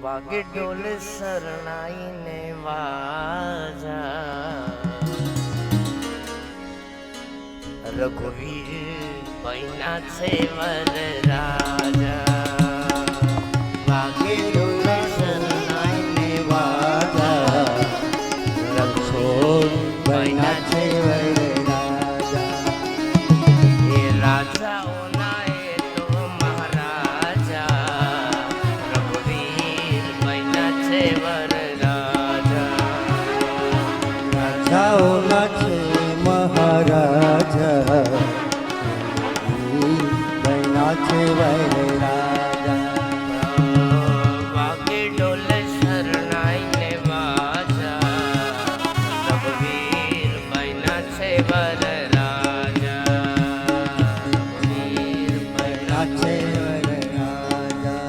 વાગે ઢોલ શરણાઈ ને વાજા રઘુવીર બૈના છે વર રાજા વાગે ઢોલ શરણાઈ ને વાજા રઘુવીર બૈના છે વર રાજા એ રાજાઓ મહારાજા બન્યા છે વર રાજા વાગે ઢોલ શરણાઈ ને વાજા રઘુવીર બન્યા છે વર રાજા રઘુવીર બન્યા છે વર રાજા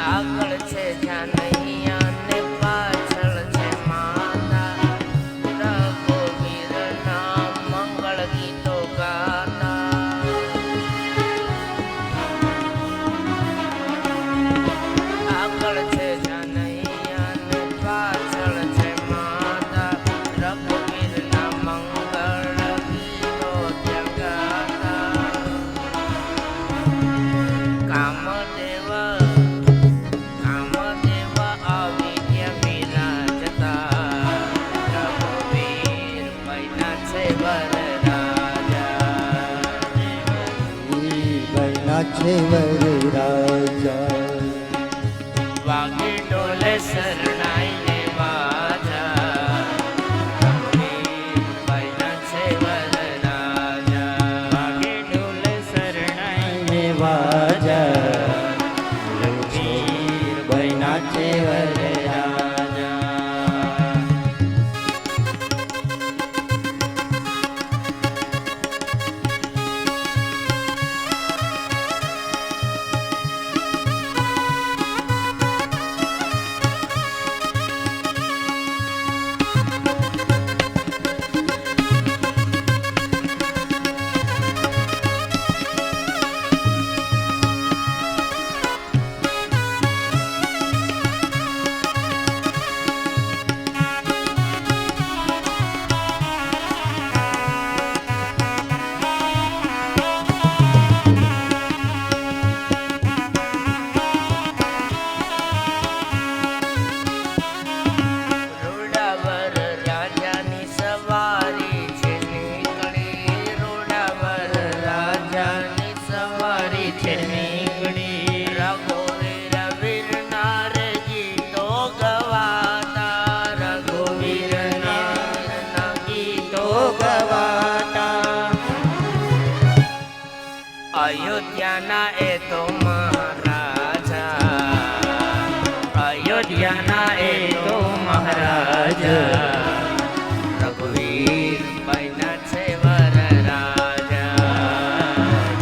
આગળ છે જાનૈયા ને પાછળ છે માતા રઘુવીરના મંગળ ગીતો ગાતા આગળ છે જાનૈયા ને પાછળ છે માતા રઘુવીરના મંગળ ગીતો ગાતા કામદેવ છે વર રાજા વાગે ઢોલ શરણાઈ ને વાજા રઘુવીર બન્યા છે વર રાજા વાગે ઢોલ શરણાઈ ને વાજા રઘુવીર બન્યા છે વર રાજા અયોધ્યાના એ તો મહારાજા અયોધ્યાના એ તો મહારાજા રઘુવીર બન્યા છે વર રાજા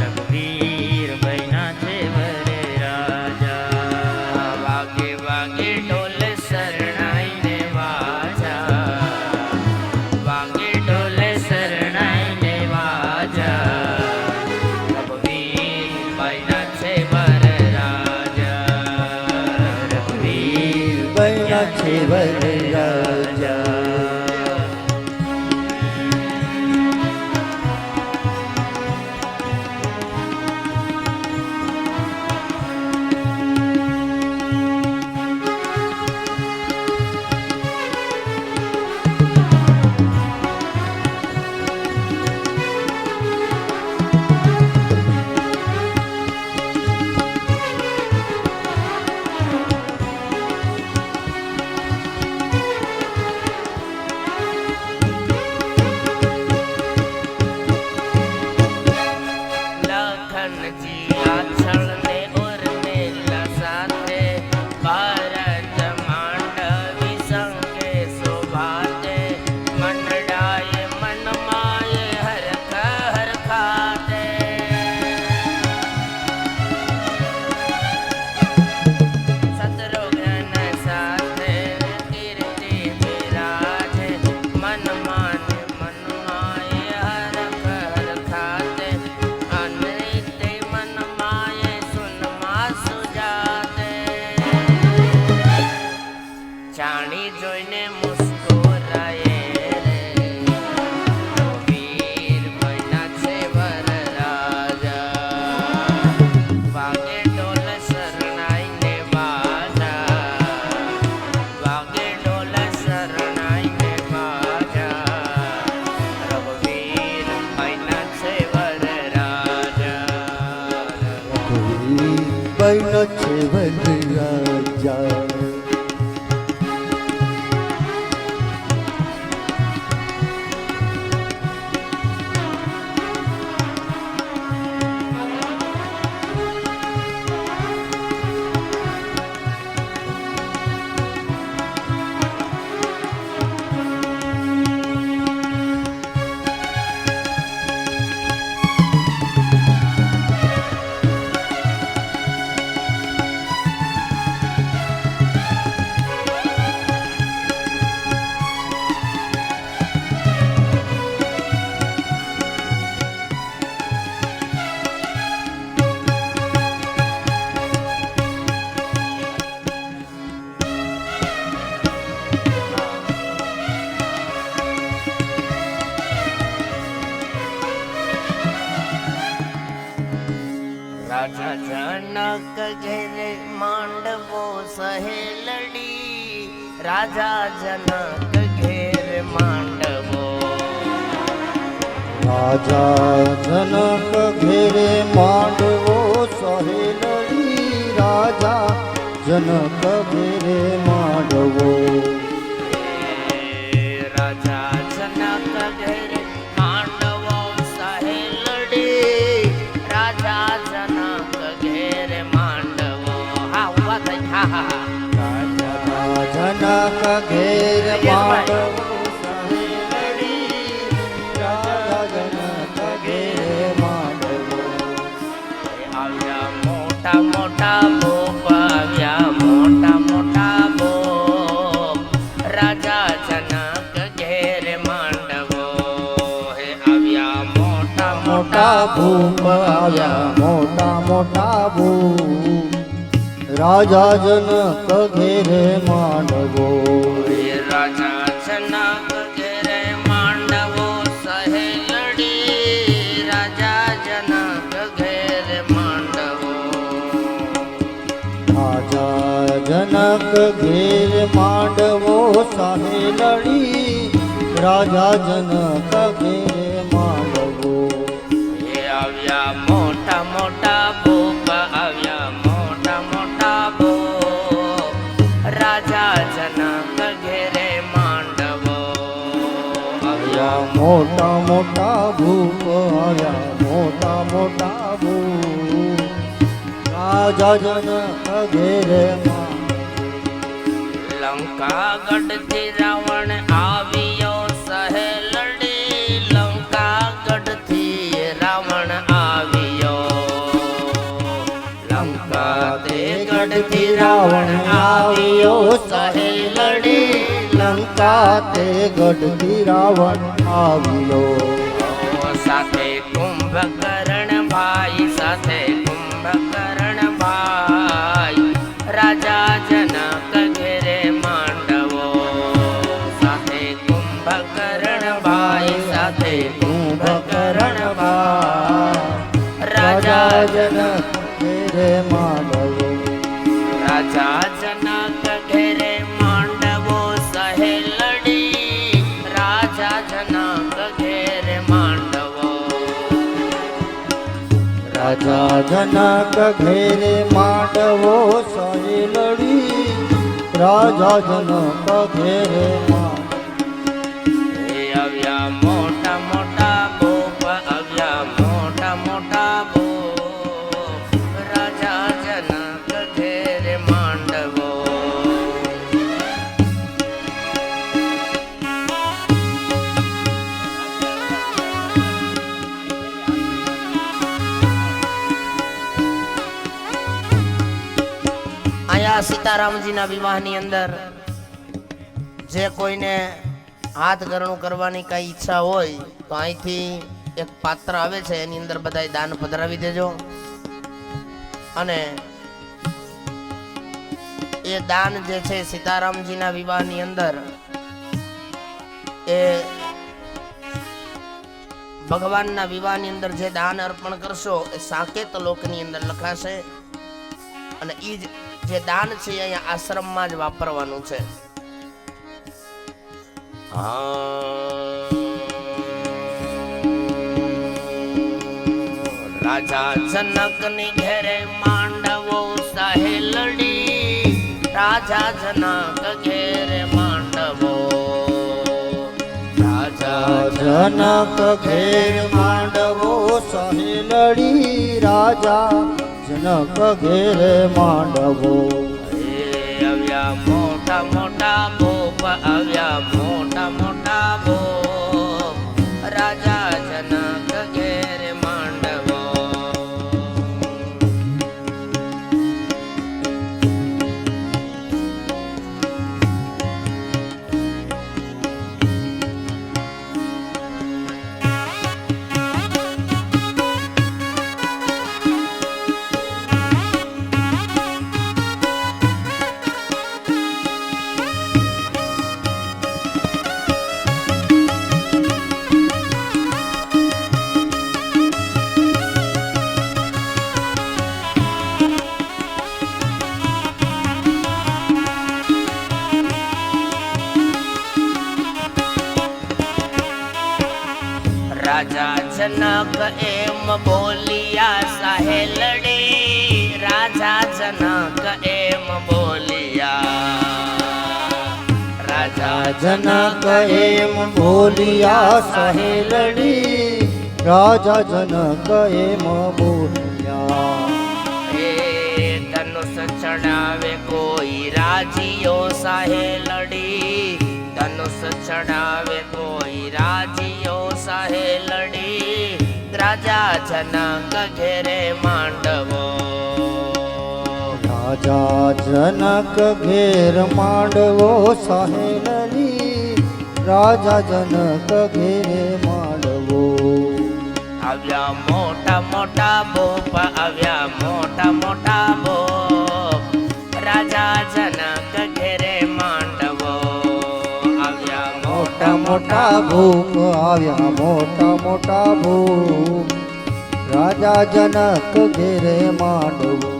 રઘુવીર બન્યા છે વર રાજા વાગે વાગે ઢોલ શરણાઈ ને વાજા વાગે ઢોલ શરણાઈ ને વાજા છે વર રાજા લખનજી આછળ ને ઉર્મિલા સાથે ભારત માંડવી સંગે શોભાતે મનડાય મનમાય હરખ હરખાતે શત્રુઘ્ન સાથે કીર્તિ બિરાજે મનમાન મનમાય હરખ હરખાતે અનૈતે મનમાય સુનમાં સુજાતે જાણી જોઈને મુસ્કુરાયે રે વીર બન્યા છે વરરાજા વાગે ઢોલ શરણાઈને બાજા વાગે ઢોલ શરણાઈને બાજા રઘુવીર બન્યા છે વરરાજા બન્યો છે વરરાજા રાજા જનક ઘેરે માંડવો સહેલડી રાજા જનક ઘેરે માંડવો રાજા જનક ઘેરે માંડવો સહેલડી રાજા જનક ઘેરે માંડવો રાજા જનક ઘેરે માંડવો સહેલડી રાજા જનક ઘેરે માંડવો હા ઉભા થઈ હા હા રાજા જનક ઘેરે માંડવો સહેલડી રાજા જનક ઘેરે માંડવો આવ્યા મોટા મોટા બોપ આવ્યા મોટા મોટા બોપ રાજા જનક ઘેરે માંડવો હે આવ્યા મોટા મોટા ભૂપ આવ્યા મોટા મોટા ભૂપ રાજા જનક ઘેરે માંડવો હે રાજા જનક ઘેરે માંડવો સહેલડી રાજા જનક ઘેરે માંડવો રાજા જનક ઘેરે માંડવો સહેલડી રાજા જનક ઘેરે માંડવો હે આવ્યા મોટા મોટા બોપ આવ્યા મોટા મોટા બોપ રાજા જનક ઘેરે માંડવો આવ્યા મોટા મોટા ભૂપ આવ્યા મોટા મોટા ભૂપ રાજા જનક ઘેરે લંકા ગઢથી રાવણ આવ્યો સહેલડી લંકા ગઢથી રાવણ આવ્યો લંકા તે ગઢથી રાવણ આવ્યો સહેલડી લંકા તે ગઢથી રાવણ આવ્યો સાથે કુંભકર્ણ ભાઈ સાથે કુંભકર્ણ ભાઈ રાજા જનક ઘેરે માંડવો સાથે કુંભકર્ણ ભાઈ સાથે કુંભકર્ણ ભાઈ રાજા જનક ઘેરે માંડવો રાજા જનક ઘેરે માંડવો સહેલડી રાજા જનક ઘેરે માંડવો રાજા જનક ઘેરે માંડવો સહેલડી રાજા જનક ઘેરે એ આવ્યા મોટા મોટા બોપ આવ્યા મોટા મોટા બોપ આ સીતારામજીના વિવાહની અંદર જે કોઈને હાથ ગરણું કરવાની કઈ ઈચ્છા હોય તો અહીંથી એક પાત્ર આવે છે, એની અંદર બધાય દાન પધરાવી દેજો. અને એ દાન જે છે સીતારામજીના વિવાહની અંદર એ ભગવાનના વિવાહની અંદર જે દાન અર્પણ કરશો એ સાકેત લોકની અંદર લખાશે. અને એ જે દાન છે અહીંયા આશ્રમમાં જ વાપરવાનું છે. રાજા જનકની ઘેરે માંડવો સહેલડી, રાજા જનક ઘેરે માંડવો, રાજા જનક ઘેર માંડવો સહેલડી, રાજા જનક ઘેર માંડવો. આવ્યા મોટા મોટા ભોપ, આવ્યા મોટા મોટા ભોપ, રાજા જનક ઘેર માંડવો. રાજા જનક એમ બોલિયા સહેલડી, રાજા જનક એમ બોલિયા, રાજા જનક એમ બોલિયા સહેલડી, રાજા જનક એમ બોલિયા. એ ધનુષ ચડાવે કોઈ રાજીઓ સહેલડી, ધનુષ ચડાવે કોઈ રાજીઓ સહેલડી, રાજા જનક ઘેરે માંડવો, રાજા જનક ઘેર માંડવો સહેલડી, રાજા જનક ઘેરે માંડવો. આવ્યા મોટા મોટા ભોપ, આવ્યા મોટા મોટા ભોપ, રાજા જનક ઘેરે માંડવો. આવ્યા મોટા મોટા ભૂપ, આવ્યા મોટા મોટા ભૂપ, રાજા જનક ઘેરે માંડવો.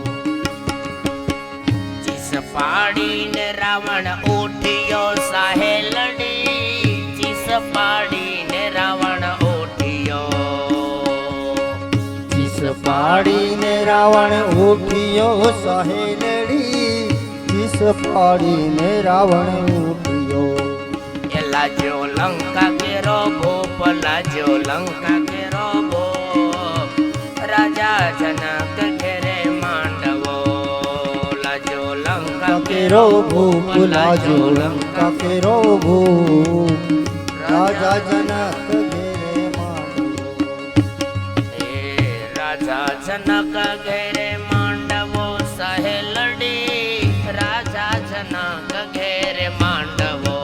ચીસ પાડીને રાવણ ઉઠ્યો સહેલડી, ચીસ પાડીને રાવણ ઉઠ્યો, ચીસ પાડીને રાવણ ઉઠ્યો સહેલડી, ચીસ પાડીને રાવણ ઉઠ્યો. એ લાજો લંકા કેરો ભોપ, લાજો લંકા કેરો ભોપ, રાજા જનક ઘેરે માંડવો, લાજો લંકા કેરો ભૂપ, લાજો લંકા કેરો ભૂપ, રાજા જનક ઘેરે માંડવો. એ રાજા જનક ઘેરે માંડવો સહેલડી, રાજા જનક ઘેરે માંડવો.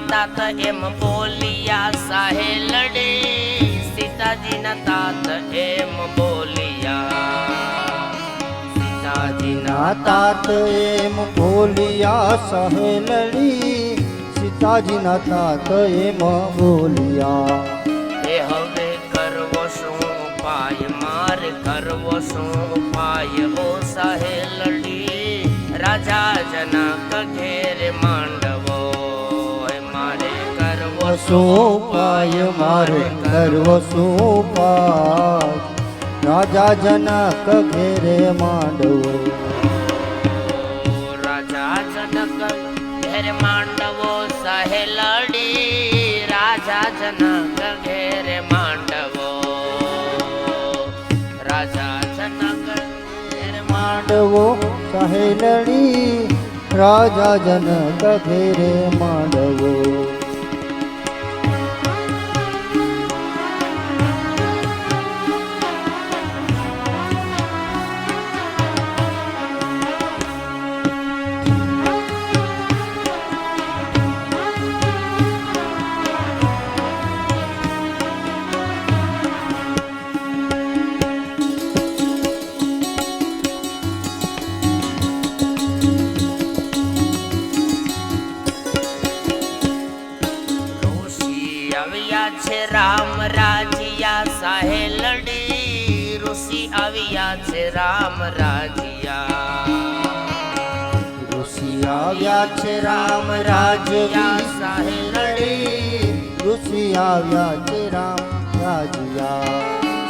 તાત એમ બોલિયા સહેલડી, સીતાજીના તાત એમ બોલિયા, સીતાજીના તાત એમ બોલિયા સહેલડી, સીતાજીના તાત એમ બોલિયા. એ હવે કરવો શું પાય મારે કરવો શું ઉપાય ઓ સહેલડી રાજા જનક ઘેરે માંડવો મારે કરવો શું ઉપાય મારે કરવો શું ઉપાય રાજા જનક ઘેરે માંડવો રાજા જનક ઘેરે માંડવો સહેલડી રાજા જનક ઘેરે માંડવો રાજા જનક ઘેરે માંડવો સહેલડી રાજા જનક ઘેરે માંડવો રામ રાજિયા સહેલડી ઋષિ આવ્યા છે રામ રાજિયા ઋષિ આવ્યા છે રામ રાજ્યા સહેલડી ઋષિ આવ્યા છે રામ રાજ્યા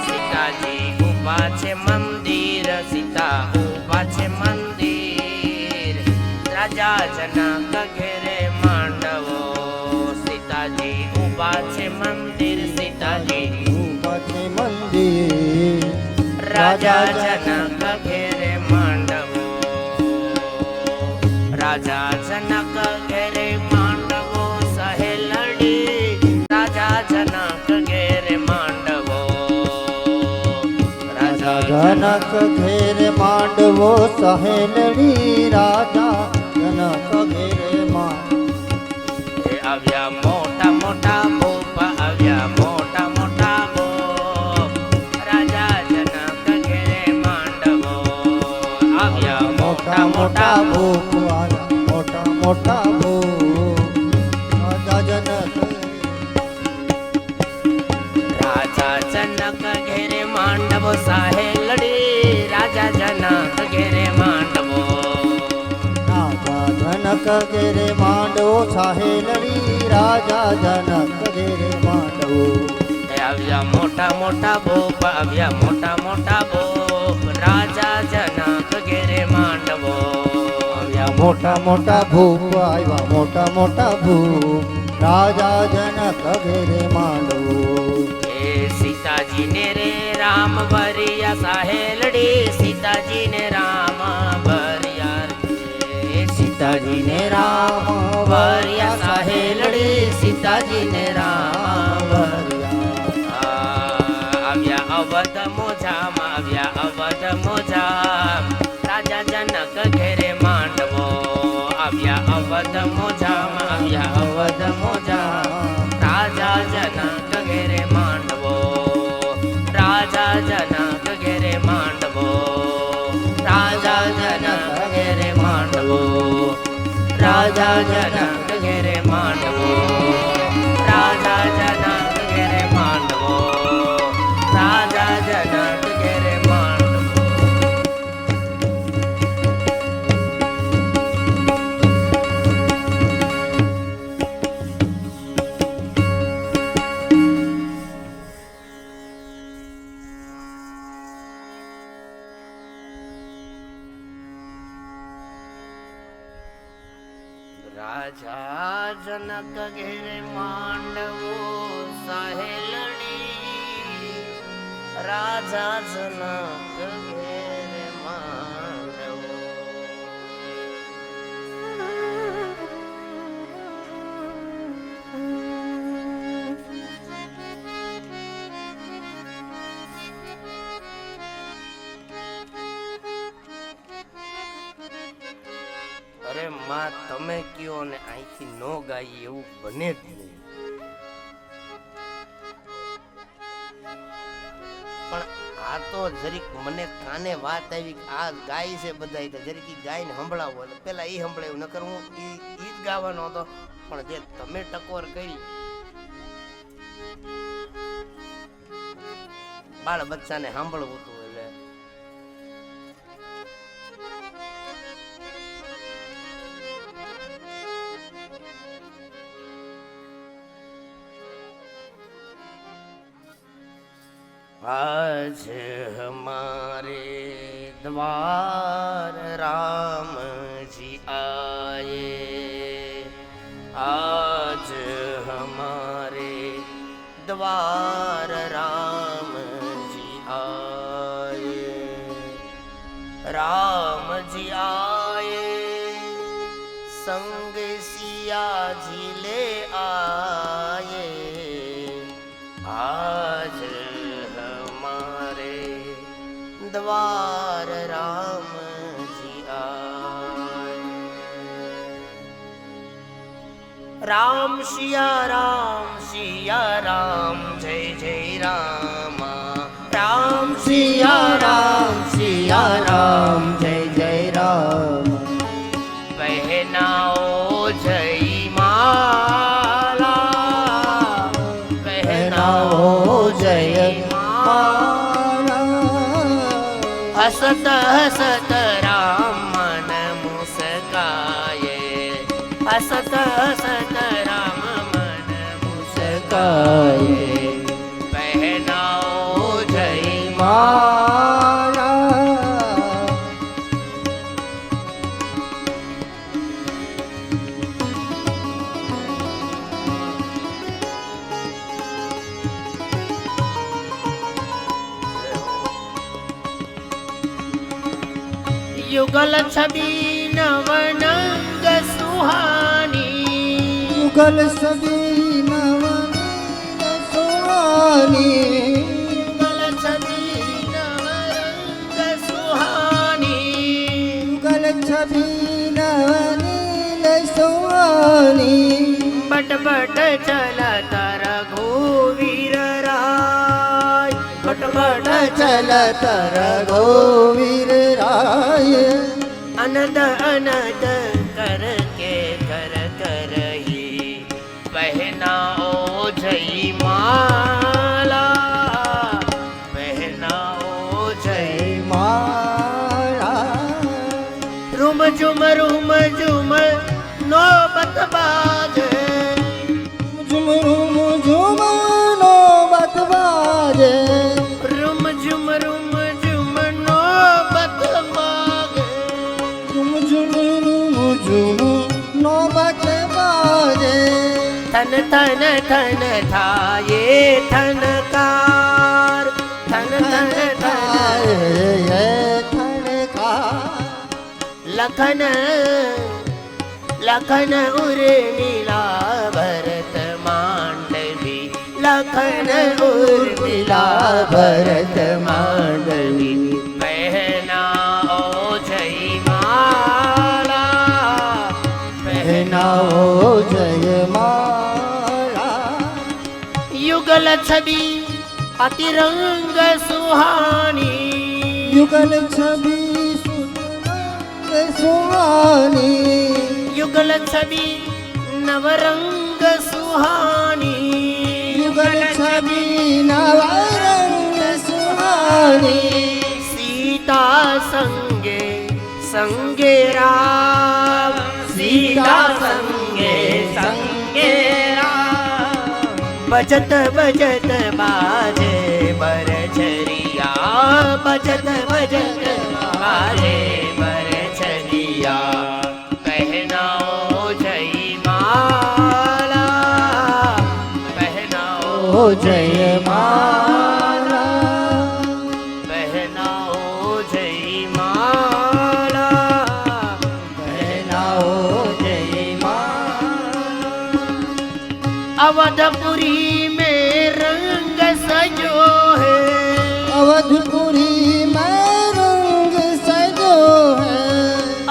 સીતાજી ઉભા છે મંદિર સીતા ઉભા છે મંદિર રાજા જનક ઘેરે માંડવો સીતાજી ઉભા છે મંદિર સીતાજી ઉભા છે મંદિર રાજા જનક ઘેરે માંડવો રાજા જનક ઘેરે માંડવો સહેલડી રાજા જનક ઘેરે માંડવો રાજા જનક ઘેરે માંડવો સહેલડી રાજા જનક ઘેરે માંડવો આવ્યા મોટા મોટા ભૂપ આવ્યા મોટા મોટા ભૂપ રાજા જનક ઘેરે માંડવો આવ્યા મોટા મોટા ભૂપ મોટા મોટા ભૂપ રાજા જનક રાજા જનક ઘેરે માંડવો સહેલડી રાજા જનક ઘેરે માંડવો રાજા જનક ઘેરે માંડવો સહેલડી રાજા જનક ઘેરે માંડવો આવ્યા મોટા મોટા ભૂપ આવ્યા મોટા મોટા ભૂપ રાજા જનક ઘેરે માંડવો આવ્યા મોટા મોટા ભૂપ આવ્યા મોટા મોટા ભૂપ રાજા જનક ઘેરે માંડવો એ સીતાજીને રે રામ ભરિયા સહેલડી સીતાજીને રામ ભરિયા રે સીતાજીને રામ ભરિયા સહેલડી સીતાજીને રામ ભરિયા આવ્યા અવધ મોજામાં આવ્યા અવધ મોજામ રાજા જનક ઘેરે માંડવો આવ્યા અવધ મોજામાં આવ્યા અવધ મોજામ રાજા જનક ઘેરે માંડવો રાજા જનક ઘેરે માંડવો રાજા જનક ઘેરે માંડવો રાજા જનક ઘેરે માંડવો રાજા જનક ઘેરે માંડવો રાજા જનક ઘેરે માંડવો રાજા જનક ઘેરે માંડવો સહેલડી રાજા જનક ઘેરે માંડવો અરે માં તમે કયો ને અહીંથી નો ગાઈ એવું બને જ નહીં પણ આ તો જરીક મને કાને વાત આવી કે આ ગાય છે બધા તો જરીક ઈ ગાયને સંભળાવો એટલે પેલા ઈ સંભળાવ્યું નકર હું ઈ જ ગાવાનો હતો પણ જે તમે ટકોર કરી બાળ બચ્ચાને સાંભળવું હતું એટલે आज हमारे द्वार राम जी आए, आज हमारे द्वार राम जी आए, राम जी आए संग सिया जी ले आए, आज हमारे द्वार राम जी आए। राम सिया राम जय जय रामा, राम सिया राम जय जय राम। पहनाओ जय माला, पहनाओ जय माला। हसत हसत राम मन मुस्काए, हसत हसत राम मन मुस्काए, पहनाओ जय माला। युगल छवि नवनंग सुहानी, युगल सभी नवन सुहानी, युगल छवि नवरंग सुहानी, युगल छवि नवनील सुहानी। बट बट चलत रघुवीर राय, बट बट चलत रघुवीर राय। अनद अनद करके कर करही, पहनाओ जय माला, पहनाओ जय माला। रुम झुम नौबत बाजे, झुम नौबत बाजे, रुम झुम नौबत बाजे, झुम नौबत बाजे। थन थन थन थाये थनकार, थन थन थन लखन लखन उर्मिला भरत मांडवी, लखन उर्मिला भरत मांडवी, पहनाओ जय माला, पहनाओ जय माला। युगल छवि अतिरंग सुहानी, युगल छवि सुहानी, युगल छवि नवरंग सुहानी, युगल छवि नवरंग सुहानी। सीता संगे संगे राम, सीता संगे संगे राम, बजत बजत बाजे बरछरिया, बजत बजत बाजे बरछरिया, पहनाओ जय माला, पहनाओ जय माला, पहनाओ जय माला, पहनाओ जय माला। अवधपुरी में रंग सजो है, अवधपुरी में रंग सजो है,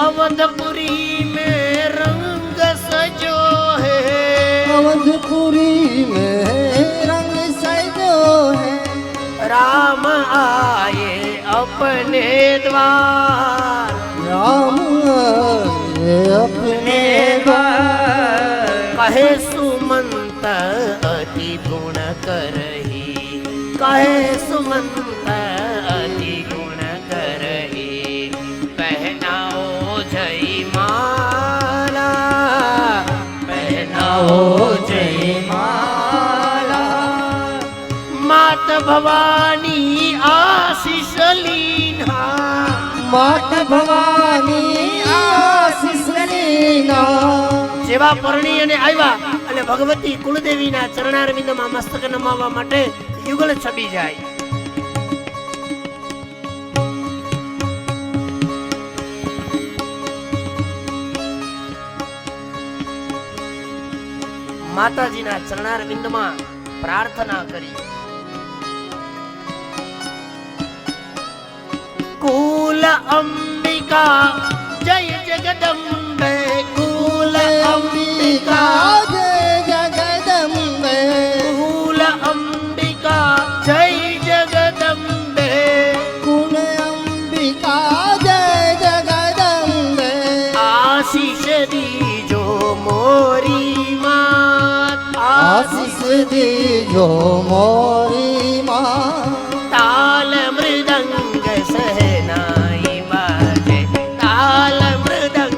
अवधपुरी में रंग सजो है, अवधपुरी में रंग सजो है। राम आए अपने द्वार, राम आए अपने द्वार। कहे सुमंत अति गुण करही, कहे सुमंत अति गुण करही, पहनाओ जय माला, पहनाओ जय जय माला। માત ભવાની આશીષ લીના માત ભવાની આશીષ લીના જેવા પરણી અને આવ્યા અને ભગવતી કુળદેવીના ચરણારવિંદમાં મસ્તક નમાવવા માટે યુગલ છબી જાય. માતાજીના ચરણારવિંદમાં પ્રાર્થના કરી. કુલ અંબિકા જય જગદંબે કુલ અંબિકા જય જગદંબે કુલ અંબિકા જય જગદંબે કુલ અંબિકા જય જગદંબે આશીષ દીજો મોરી માત આશીષ દીજો મોરી માં તાલ મૃદંગ સહનાઈ બાજે તાલ મૃદંગ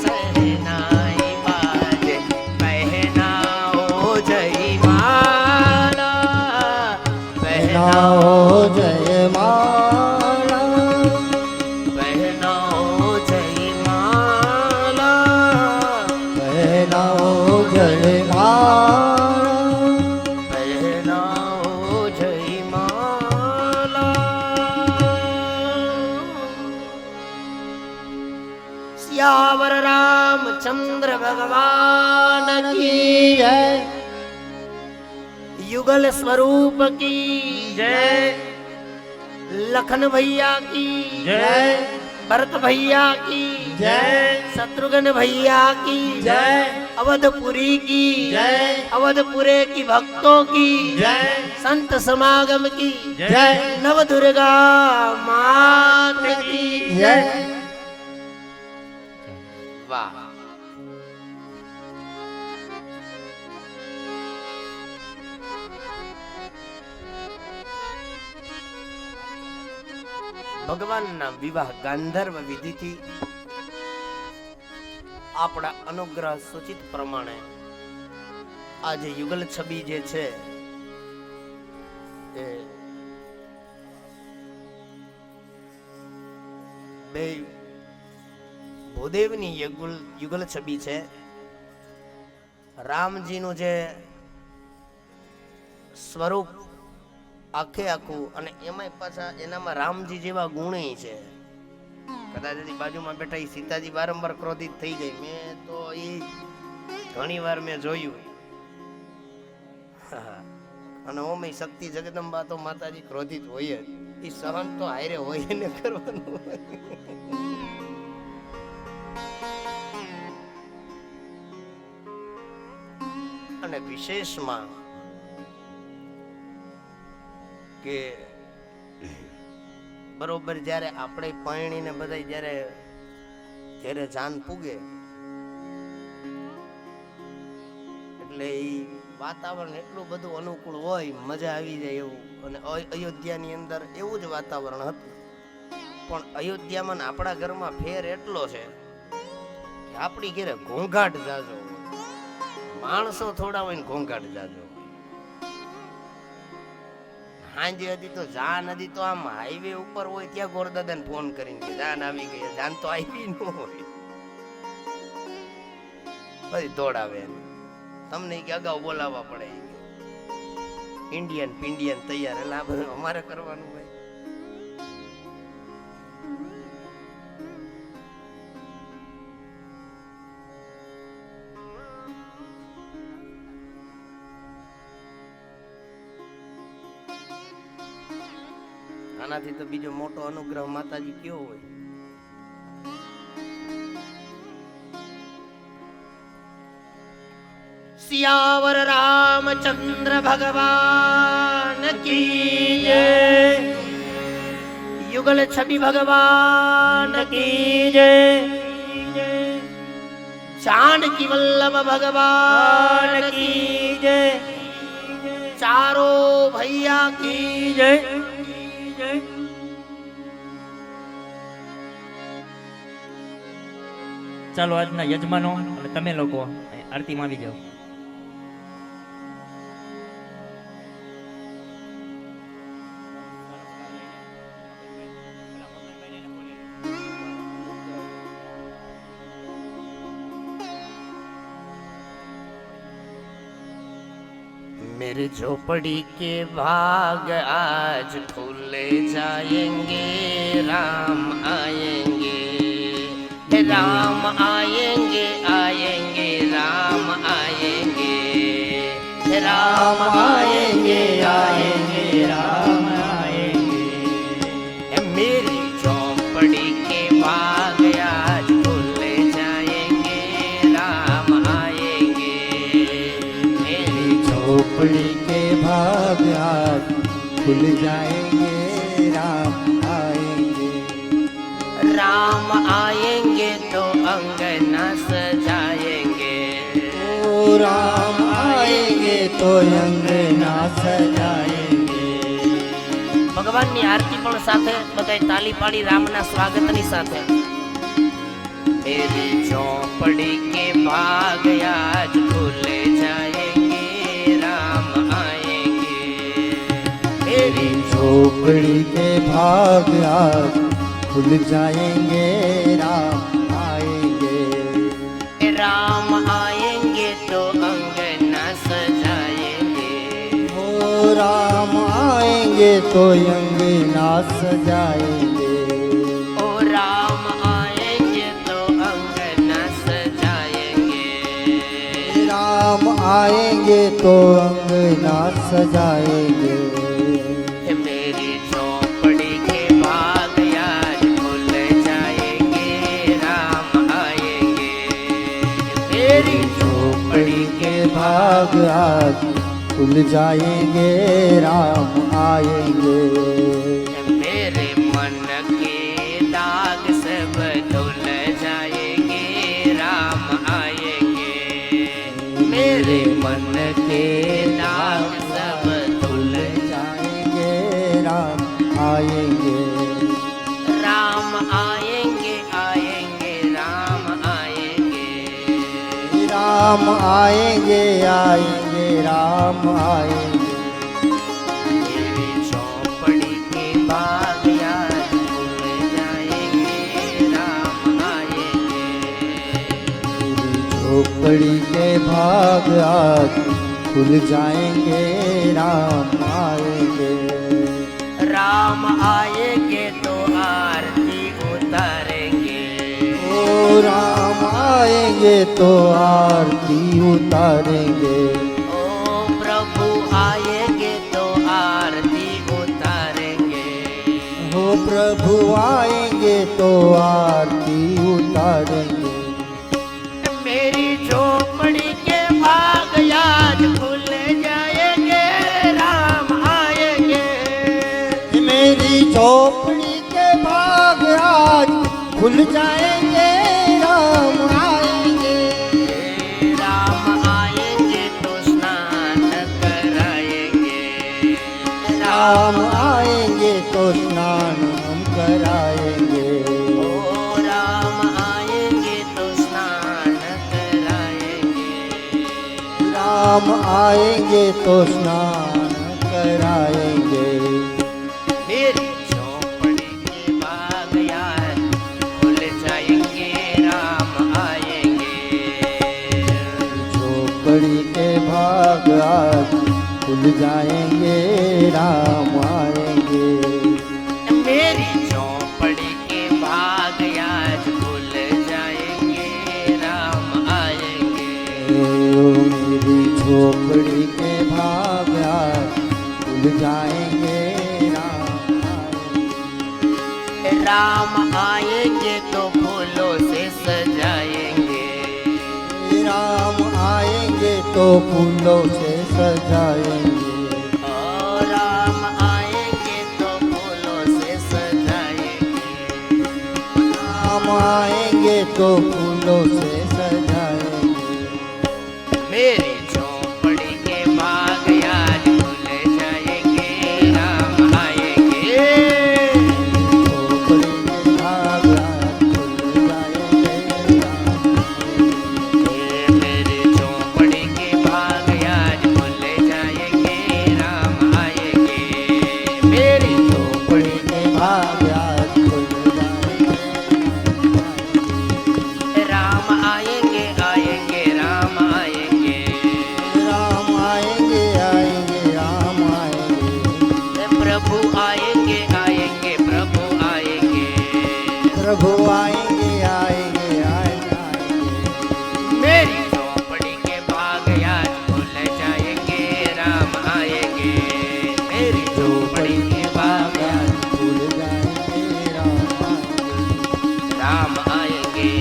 સહનાઈ બાજે પહેનાઓ જય માલા નાઓ જય માલા પહેનાઓ જય માલા નાઓ જય માલા પહેનાઓ જય માલા. સિયાવર રામચંદ્ર ભગવાન કી જય युगल स्वरूप की जय. लखन भैया की जय भरत भैया की जय शत्रुघ्न भैया की जय अवधपुरी की जय अवधपुरे की भक्तों की जय संत समागम की जय नव दुर्गा मात की जय वाह. ભગવાનના વિવાહ ગાંધર્વ વિધિથી આપણા અનુગ્રહ સૂચિત પ્રમાણે આજે યુગલ છબી જે છે એ બે ભૂદેવની યુગલ છબી છે. રામજીનું જે સ્વરૂપ આખે આખું અને એમાંય પાછા એનામાં રામજી જેવા ગુણે છે. કદાચ બાજુમાં બેઠા ઈ સીતાજી વારંવાર ક્રોધિત થઈ ગઈ. મેં તો એ ઘણી વાર મેં જોયું. અને ઓમે શક્તિ જગદંબા તો માતાજી ક્રોધિત હોય જ. એ સહન તો હારે હોય ને કરવાનું હોય. અને વિશેષમાં કે બરોબર જ્યારે આપણે પરણીને બધા જ્યારે ઘરે જાન પૂગે એટલે એ વાતાવરણ એટલું બધું અનુકૂળ હોય, મજા આવી જાય એવું. અને અયોધ્યાની અંદર એવું જ વાતાવરણ હતું. પણ અયોધ્યામાં આપણા ઘરમાં ફેર એટલો છે કે આપણી ઘરે ઘોંઘાટ જાજો હોય. માણસો થોડા હોય ને ઘોંઘાટ જાજો. હાંજે હતી તો જાન હતી તો આમ હાઈવે ઉપર હોય ત્યાં ગોરદાદાને ફોન કરીને કે જાન આવી ગઈ. જાન તો આવી ન હોય, પછી દોડાવે તમને કે અગાઉ બોલાવવા પડે. ઇન્ડિયન પિંડિયન તૈયાર, એટલે આ બધું અમારે કરવાનું હોય. આનાથી તો બીજો મોટો અનુગ્રહ માતાજી કયો હોય. સિયાવર રામચંદ્ર ભગવાન કી જય. યુગલ છબી ભગવાન કી જય. जानकी वल्लभ भगवान की जय. चारो भैया की जय. ચાલો આજના યજમાનો અને તમે લોકો આરતીમાં આવી જાઓ. मेरे झोपड़ी के भाग आज खुले जाएंगे, राम आएंगे, राम आएंगे, आएंगे, राम आएंगे, राम आएंगे, आएंगे, राम आएंगे। मेरी झोपड़ी के भाग आज खुले जाएंगे, राम आएंगे, मेरी झोपड़ी के भाग आज खुल जाएंगे, राम आएंगे। राम आएंगे तो अंगना सजाएंगे, ओ राम आएंगे तो अंगना सजाएंगे। ભગવાનની આરતી પણ સાથે બધાય તાલી પાડી રામના સ્વાગતની સાથે। मेरी झोपड़ी के भाग आज खुले जाएंगे, राम आएंगे, मेरी झोपड़ी के भाग आज खुल जाएंगे, राम आएंगे। राम आएंगे तो अंगना सजाएंगे, ओ राम आएंगे तो अंगना सजाएंगे। ओ राम आएंगे तो अंगना सजाएंगे, राम आएंगे तो अंगना सजाएंगे। मेरी झोपड़ी के भाग आज खुल जाएंगे, राम आएंगे, मेरी झोपड़ी के भाग आज खुल जाएंगे, राम आएंगे। मेरे मन के दाग सब धुल जाएंगे, राम आएंगे, मेरे मन के दाग सब धुल जाएंगे, राम आएंगे। राम आएंगे, आएंगे, राम आएंगे, राम आएंगे, आएंगे, राम आएंगे। मेरी झोपड़ी के भाग आज खुल जाएंगे, राम आएंगे, झोपड़ी के भाग आज खुल जाएंगे, राम आएंगे। राम आएंगे तो आरती उतारेंगे, ओ राम आएंगे तो आरती उतारेंगे। ओ प्रभु आएंगे तो आरती उतारेंगे, हो प्रभु आएंगे तो आरती उतारेंगे। मेरी झोपड़ी के भाग आज खुल जाएंगे, राम आएंगे, मेरी झोपड़ी के भाग आज खुल जाएंगे, राम आएंगे। राम आएंगे तो स्नान कराएंगे, राम आएंगे तो स्नान हम कराएंगे। ओ राम आएंगे तो स्नान कराएंगे, राम आएंगे तो स्नान कराएंगे। मेरी झोपड़ी के भाग आज खुल जाएंगे, राम आएंगे, झोपड़ी के भाग आज खुल जाएंगे, राम आएंगे। मेरी झोपड़ी के भाग आज खुल जाएंगे, राम आएंगे, मेरी झोपड़ी के भाग आज खुल जाएंगे, राम आएंगे। राम आएंगे तो फूलों से सजाएंगे, राम आएंगे तो फूलों से सजाएंगे। ओ राम आएंगे तो फूलों से सजाएंगे, राम आएंगे तो फूलों से सजाएंगे। मेरी झोपड़ी के भाग आज खुल जाएंगे, राम आएंगे, झोपड़ी के भाग आज खुल जाएंगे, राम मेरी झोपड़ी के भाग आज खुल जाएंगे, राम आएंगे, मेरी झोपड़ी के भाग आज खुल जाएंगे, राम तेरी झोपड़ी के बागान भूल जाएंगे राम आएंगे।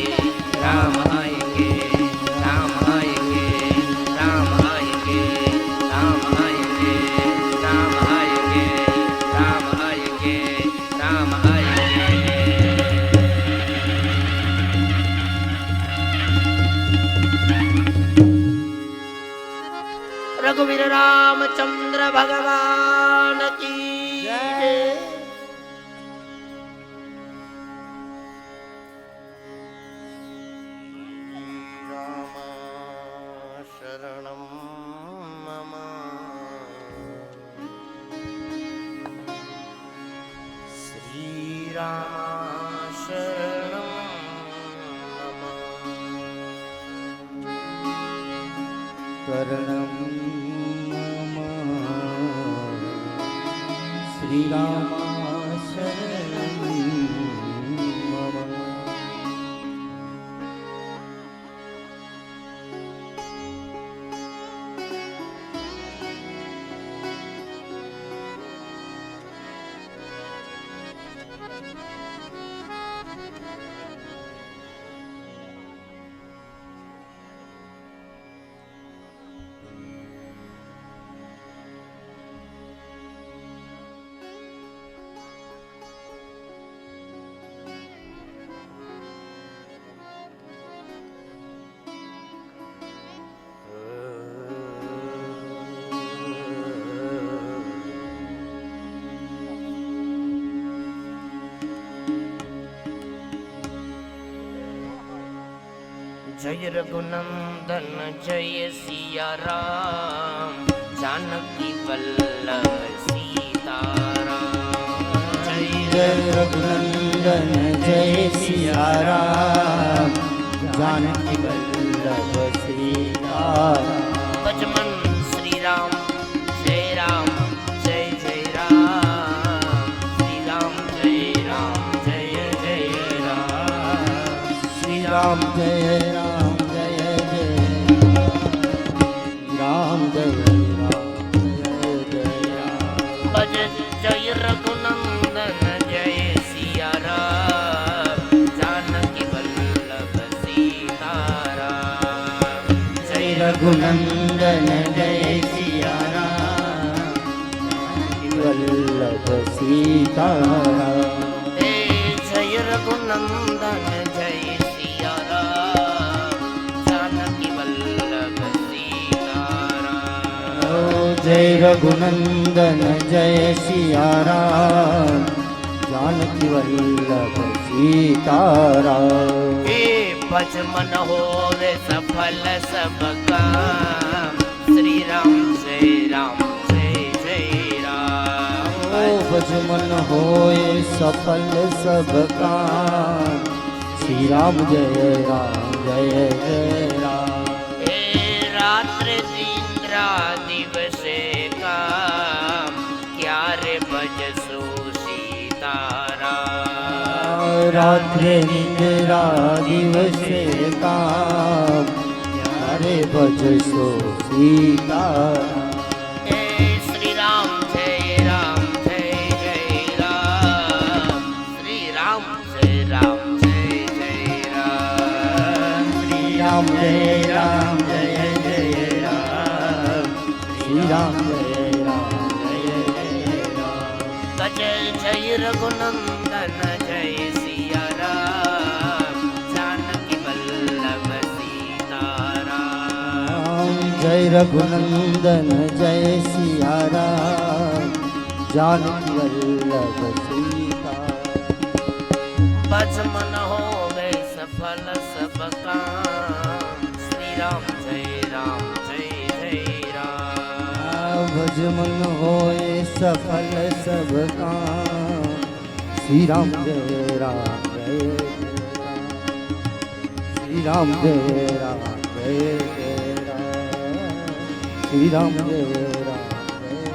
राम आएंगे, राम आएंगे, राम आएंगे, राम आएंगे, राम आएंगे, राम आएंगे, राम आएंगे, राम आएंगे। रघुवीर रामचंद्र भगवान की जय। शरणं मम श्रीराम शरणं मम शरणं मम श्रीराम शरणं मम। जय रघुनंदन जय सिया राम, जानकी वल्लभ सीताराम। जय रघुनंदन जय सिया राम, जानकी वल्लभ सीताराम। बजमन श्री राम जय राम जय जय राम, श्री राम जय जय राम, श्री राम जय राम जय जय राम जय राम। भज जय रघुनंदन जय सिया राम, जानकी वल्लभ सीताराम। जय रघुनंदन जय सिया राम, जानकी वल्लभ सीताराम। जय रघुनंदन जय सिया राम, जानकी वल्लभ सीताराम। जय रघुनंदन जय सिया राम, जानकी वल्लभ सीताराम। भज मन होवे सफल सब काम, श्री राम जय जय राम। भज मन होए सफल सब काम, श्री राम जय जय राम। रात्र निद्रा दिवसे काम, क्या रे भजसु सीताराम। रात्र निद्रा दिवसे काम, रे भजसो सीताराम। श्री राम जय जय राम, श्री राम जय जय राम, श्री राम जय जय राम, श्री राम जय राम। भज जय रघुनंदन जय सिया राम, जानकी वल्लभ सीताराम। जय रघुनंदन जय सिया राम, जानकी वल्लभ सीताराम। भज मन होवे सफल सब काम, श्री राम जय जय राम। भज मन होए सफल सब काम, श्री राम जय राम जय राम। श्री राम जय राम जय राम, श्री राम जय राम जय।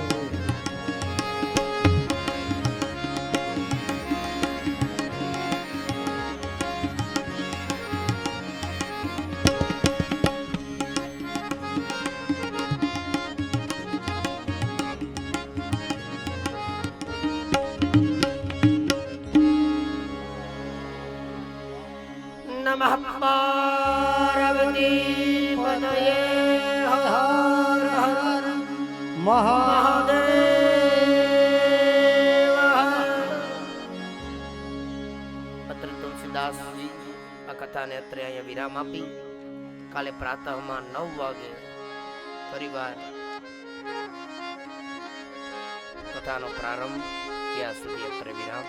પાર્વતી પતયે હર હર મહાદેવ. અત્રે તુલસીદાસજી આ કથાને અત્રે અહીંયા વિરામ આપી કાલે પ્રાતઃમાં 9 વાગે ફરીવાર કથાનો પ્રારંભ ત્યાં સુધી અત્રે વિરામ.